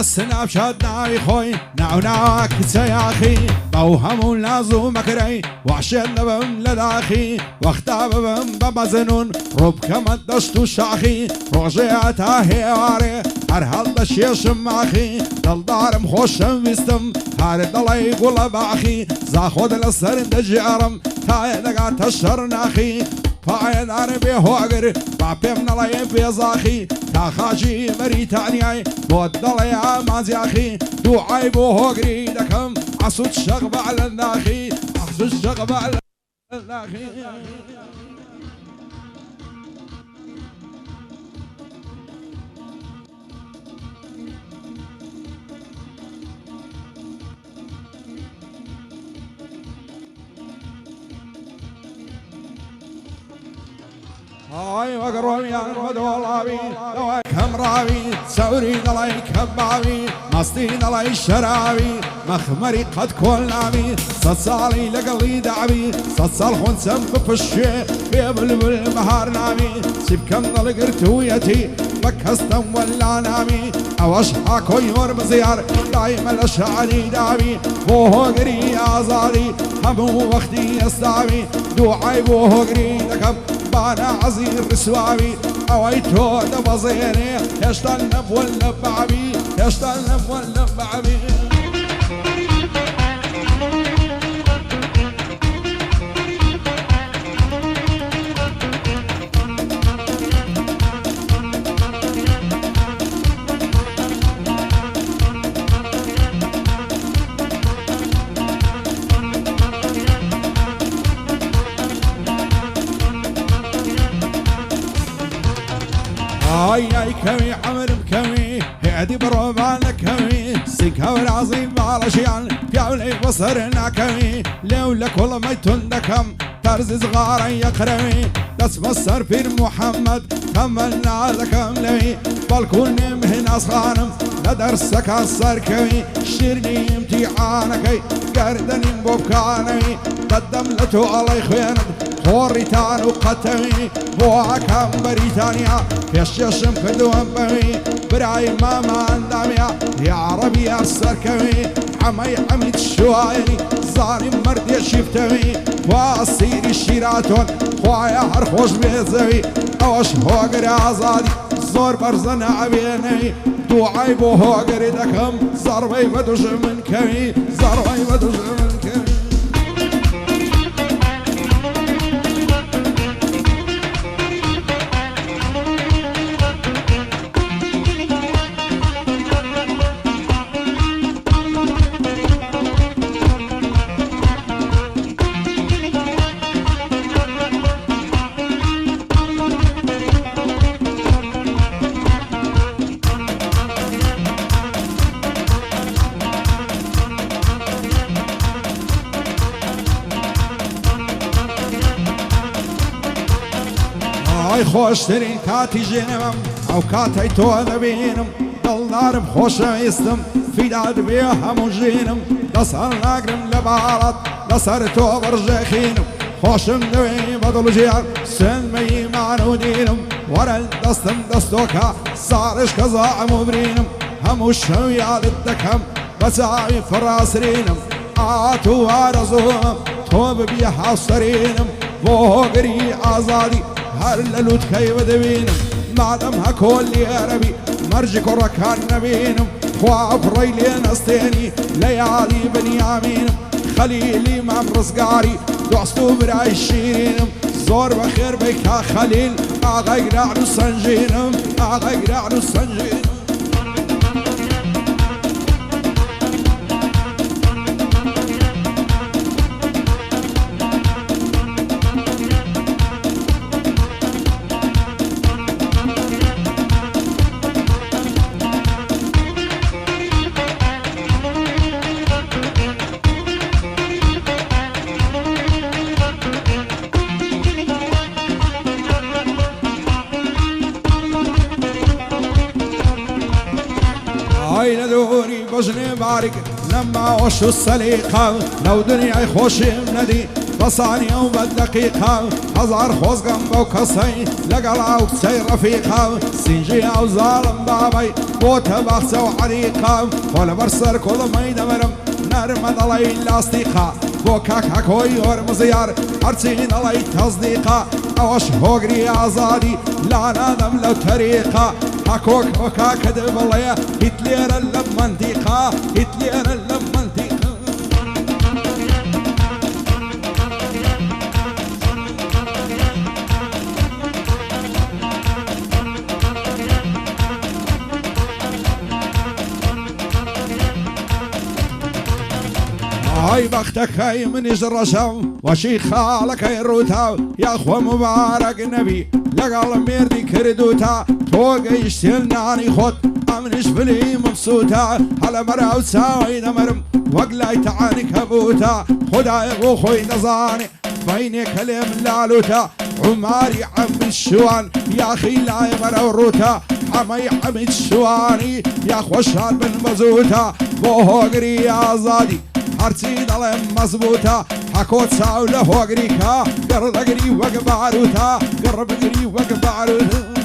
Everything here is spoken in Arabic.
السناب شاد ناوي خوي ناوناك سياخي بوهم لازو مكري وعشان لبم لداخي واختاب بم بمزنون رب كما دشتو شاخي روجياتها هيواري هرهل دشيش ماخي دل دارم خوشم ويستم هاري دلي يقول باخي زاخود السر دجارم تاي دقا تشر ناخي فاين عربي هوغر بابم نلاي بيزاخي تاخاجي مريتانياي بود دلي مازياخي دوعي بو هوغري دكم عصود شغب على الناخي عصود شغب على الناخي هاي وقرون يا مدولابي لواي كمراوي سوري دلاي كبابي مصدي دلاي شرابي مخمري قد كلابي صصالي لقلي دعبي صصال خنسم بفشي بيبلبل بهار نامي سيب كم دل قرتويتي بكستم ولا نامي اوش حاكو يور بزيار دايما الاشعري دابي بوهو قري ازاري همو وقتي يستعبي دوعي بوهو قري دكم بانا عزير رسوابي اويتو دبزيني يشتلنب والنبعبي يشتلنب والنبعبي هاي كمي عمر بكمي هادي بروبان كمي سيكا والعظيم على شيان بيعولي بصرنا كمي لولا كل ما يتندكم ترز صغار يقرمي دس مصر في محمد كملنا لكم لمي بالكون مهنا صغانم لدرسك الصر كمي شيرني امتحانكي قردني بوبكاني قدم لتو الله يخويند خوريتان وقتمي بوعكم بريتانيا يششم كدوم بمي براي ماما انداميا يا عربي يا السركمي عمي حميد الشوايني ظالم مرد شفتمي واصير الشيراتون خوايا هرخوش بيزوي اوش هوغر ازادي زور برزن عبيني دوعي بو هوغر دكم زربي بدوش من كمي زربي بدوش من كمي هاي خوش ترين كاتي جنمم او كاتي تو ذبينم دلار بخوش يستم في داد بيها مجينم لصر ناقرم لبارات لصر تو برجخينم خوشم دوي بدل جيار سن مي معنودينم ورا الدستم دستوكا صارش كزاع مبرينم هموش شويا للدكم بساوي فراسرينم آتو وارزوهم توب بيها صرينم بوغري آزادي هر للوت كي ودبينم مادم هكول يا ربي مرجك وركان نبينم خواف ريلين استيني ليالي بنيامينم خليلي مام رزقاري دوستو براي شيرينم زور بخير بيكا خليل اغير عنو سنجينم اغير عنو سنجينم هاي ندوري بجني بارك لما وشو السليقة لو دنيا خوش ندي بصانية وبالدقيقة هزار خوزقم بوكسي لقلا وكسي رفيقة سنجي او ظالم بابي بوتا بخسة وعريقة ولا برسر كل ما يدمرم نرمد علي لاستيقة بوكاك هكوي ورمزيار عرسين علي تصديقة اوش هوغري ازادي لا نادم لو طريقة هكوك بوكاك دبلية هتلير اللمنطقة هتلير اللمنطقة هاي بختك هاي من يجرشو وشي خالك يروتا يا اخوة مبارك النبي لقال ميردي كردوتا توق يشتلناني خد امنش بلي مبسوطة هلا مرا وساوي دمرم وقلاي تعاني كبوتا خداي وخوي نزاني بيني كلم لالوتا عماري عم الشوان يا اخي لا مرا وروتا عمي عم الشواني يا اخوة شاد بن مزوتا بوهوغري يا زادي هرچی دلم مضبوطه حکوت ساوله هوگریکا گردگری وگ باروتا گربگری وگ باروتا